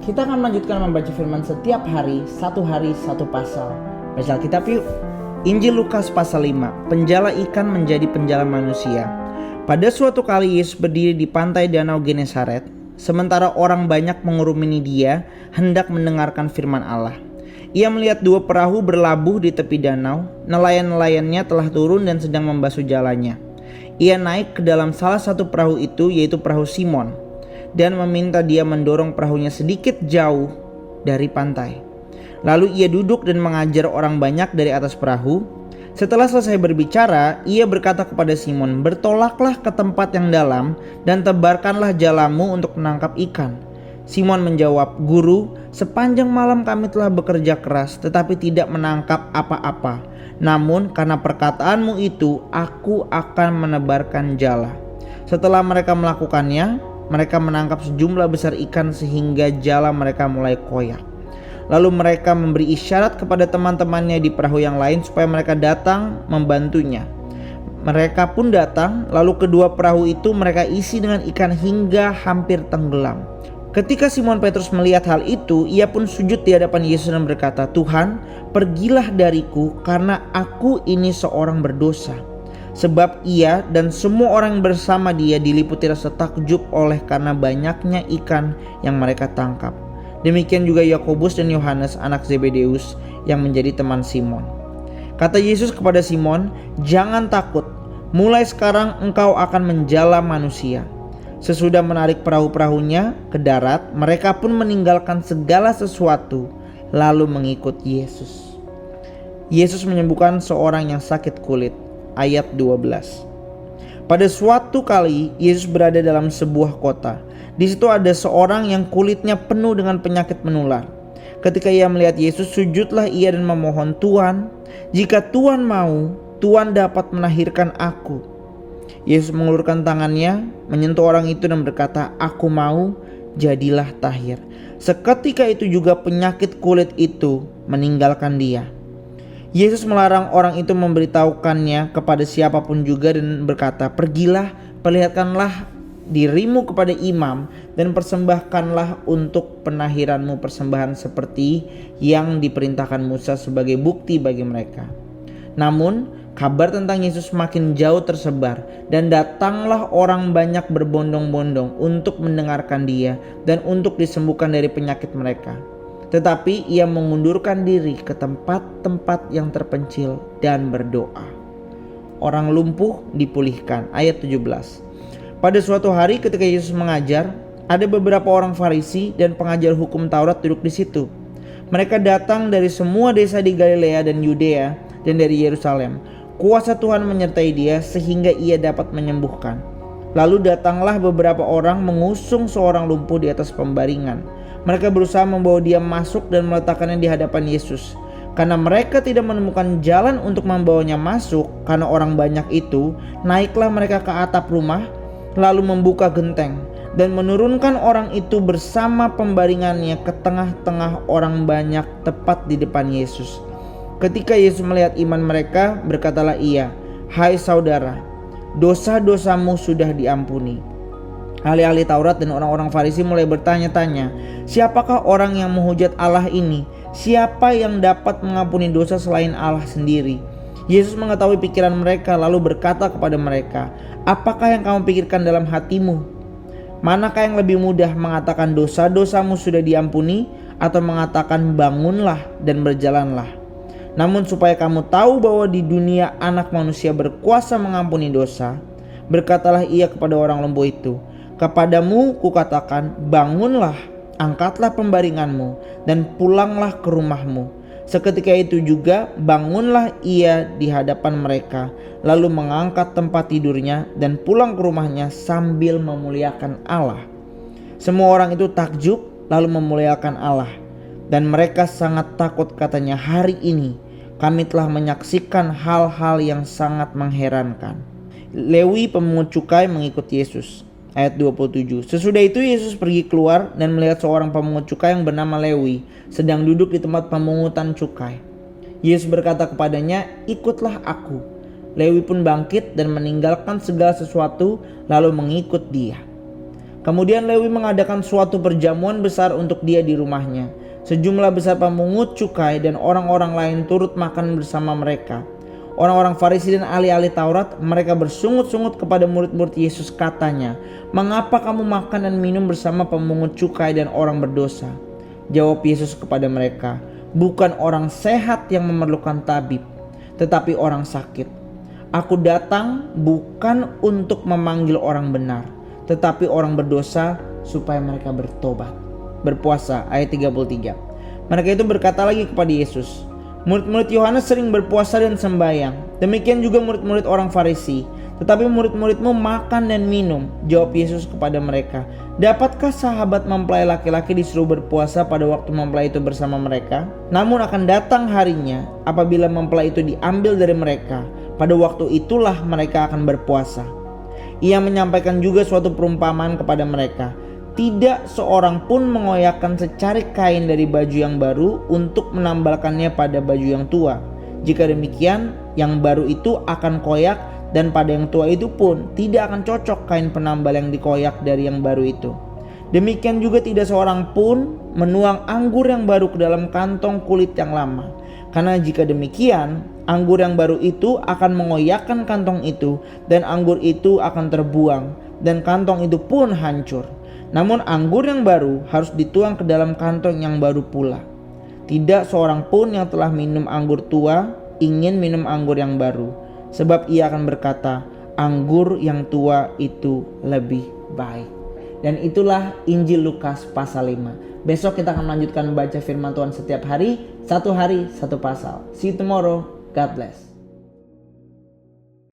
Kita akan melanjutkan membaca firman setiap hari satu pasal. Baca Alkitab yuk. Injil Lukas pasal 5. Penjala ikan menjadi penjala manusia. Pada suatu kali Yesus berdiri di pantai danau Genesaret, sementara orang banyak mengurumuni dia hendak mendengarkan firman Allah. Ia melihat dua perahu berlabuh di tepi danau. Nelayan-nelayannya telah turun dan sedang membasuh jalannya. Ia naik ke dalam salah satu perahu itu, yaitu perahu Simon, dan meminta dia mendorong perahunya sedikit jauh dari pantai. Lalu ia duduk dan mengajar orang banyak dari atas perahu. Setelah selesai berbicara, ia berkata kepada Simon, "Bertolaklah ke tempat yang dalam dan tebarkanlah jalamu untuk menangkap ikan." Simon menjawab, "Guru, sepanjang malam kami telah bekerja keras tetapi tidak menangkap apa-apa. Namun karena perkataanmu itu, aku akan menebarkan jala." Setelah mereka melakukannya, mereka menangkap sejumlah besar ikan sehingga jala mereka mulai koyak. Lalu mereka memberi isyarat kepada teman-temannya di perahu yang lain supaya mereka datang membantunya. Mereka pun datang, lalu kedua perahu itu mereka isi dengan ikan hingga hampir tenggelam. Ketika Simon Petrus melihat hal itu, ia pun sujud di hadapan Yesus dan berkata, "Tuhan, pergilah dariku karena aku ini seorang berdosa." Sebab ia dan semua orang bersama dia diliputi rasa takjub oleh karena banyaknya ikan yang mereka tangkap. Demikian juga Yakobus dan Yohanes anak Zebedeus yang menjadi teman Simon. Kata Yesus kepada Simon, "Jangan takut, mulai sekarang engkau akan menjala manusia." Sesudah menarik perahu-perahunya ke darat, mereka pun meninggalkan segala sesuatu lalu mengikut Yesus. Yesus menyembuhkan seorang yang sakit kulit. Ayat 12. Pada suatu kali Yesus berada dalam sebuah kota. Di situ ada seorang yang kulitnya penuh dengan penyakit menular. Ketika ia melihat Yesus, sujudlah ia dan memohon, "Tuhan, jika Tuhan mau, Tuhan dapat menahirkan aku." Yesus mengulurkan tangannya, menyentuh orang itu dan berkata, "Aku mau, jadilah tahir." Seketika itu juga penyakit kulit itu meninggalkan dia. Yesus melarang orang itu memberitahukannya kepada siapapun juga dan berkata, "Pergilah, perlihatkanlah dirimu kepada imam dan persembahkanlah untuk penahiranmu persembahan seperti yang diperintahkan Musa sebagai bukti bagi mereka." Namun kabar tentang Yesus makin jauh tersebar dan datanglah orang banyak berbondong-bondong untuk mendengarkan dia dan untuk disembuhkan dari penyakit mereka. Tetapi ia mengundurkan diri ke tempat-tempat yang terpencil dan berdoa. Orang lumpuh dipulihkan. Ayat 17. Pada suatu hari ketika Yesus mengajar, ada beberapa orang Farisi dan pengajar hukum Taurat duduk di situ. Mereka datang dari semua desa di Galilea dan Yudea dan dari Yerusalem. Kuasa Tuhan menyertai dia sehingga ia dapat menyembuhkan. Lalu datanglah beberapa orang mengusung seorang lumpuh di atas pembaringan. Mereka berusaha membawa dia masuk dan meletakkannya di hadapan Yesus. Karena mereka tidak menemukan jalan untuk membawanya masuk karena orang banyak itu, naiklah mereka ke atap rumah lalu membuka genteng dan menurunkan orang itu bersama pembaringannya ke tengah-tengah orang banyak tepat di depan Yesus. Ketika Yesus melihat iman mereka, berkatalah ia, "Hai saudara, dosa-dosamu sudah diampuni." Ahli-ahli Taurat dan orang-orang Farisi mulai bertanya-tanya, "Siapakah orang yang menghujat Allah ini? Siapa yang dapat mengampuni dosa selain Allah sendiri?" Yesus mengetahui pikiran mereka lalu berkata kepada mereka, "Apakah yang kamu pikirkan dalam hatimu? Manakah yang lebih mudah, mengatakan dosa-dosamu sudah diampuni atau mengatakan bangunlah dan berjalanlah? Namun supaya kamu tahu bahwa di dunia Anak Manusia berkuasa mengampuni dosa," berkatalah ia kepada orang lumpuh itu, "Kepadamu kukatakan, bangunlah, angkatlah pembaringanmu dan pulanglah ke rumahmu." Seketika itu juga bangunlah ia di hadapan mereka, lalu mengangkat tempat tidurnya dan pulang ke rumahnya sambil memuliakan Allah. Semua orang itu takjub lalu memuliakan Allah. Dan mereka sangat takut, katanya, "Hari ini kami telah menyaksikan hal-hal yang sangat mengherankan." Lewi pemungut cukai mengikut Yesus. Ayat 27. Sesudah itu Yesus pergi keluar dan melihat seorang pemungut cukai yang bernama Lewi sedang duduk di tempat pemungutan cukai. Yesus berkata kepadanya, "Ikutlah aku." Lewi pun bangkit dan meninggalkan segala sesuatu lalu mengikut dia. Kemudian Lewi mengadakan suatu perjamuan besar untuk dia di rumahnya. Sejumlah besar pemungut cukai dan orang-orang lain turut makan bersama mereka. Orang-orang Farisi dan ahli-ahli Taurat, mereka bersungut-sungut kepada murid-murid Yesus, katanya, "Mengapa kamu makan dan minum bersama pemungut cukai dan orang berdosa?" Jawab Yesus kepada mereka, "Bukan orang sehat yang memerlukan tabib, tetapi orang sakit. Aku datang bukan untuk memanggil orang benar, tetapi orang berdosa supaya mereka bertobat." Berpuasa, ayat 33. Mereka itu berkata lagi kepada Yesus, "Murid-murid Yohanes sering berpuasa dan sembahyang, demikian juga murid-murid orang Farisi, tetapi murid-muridmu makan dan minum." Jawab Yesus kepada mereka, "Dapatkah sahabat mempelai laki-laki disuruh berpuasa pada waktu mempelai itu bersama mereka? Namun akan datang harinya apabila mempelai itu diambil dari mereka, pada waktu itulah mereka akan berpuasa." Ia menyampaikan juga suatu perumpamaan kepada mereka. Tidak seorang pun mengoyakkan secarik kain dari baju yang baru untuk menambalkannya pada baju yang tua. Jika demikian, yang baru itu akan koyak, dan pada yang tua itu pun tidak akan cocok kain penambal yang dikoyak dari yang baru itu. Demikian juga tidak seorang pun menuang anggur yang baru ke dalam kantong kulit yang lama. Karena jika demikian, anggur yang baru itu akan mengoyakkan kantong itu, dan anggur itu akan terbuang, dan kantong itu pun hancur. Namun anggur yang baru harus dituang ke dalam kantong yang baru pula. Tidak seorang pun yang telah minum anggur tua ingin minum anggur yang baru, sebab ia akan berkata, anggur yang tua itu lebih baik. Dan itulah Injil Lukas pasal 5. Besok kita akan melanjutkan membaca firman Tuhan setiap hari, satu pasal. See you tomorrow. God bless.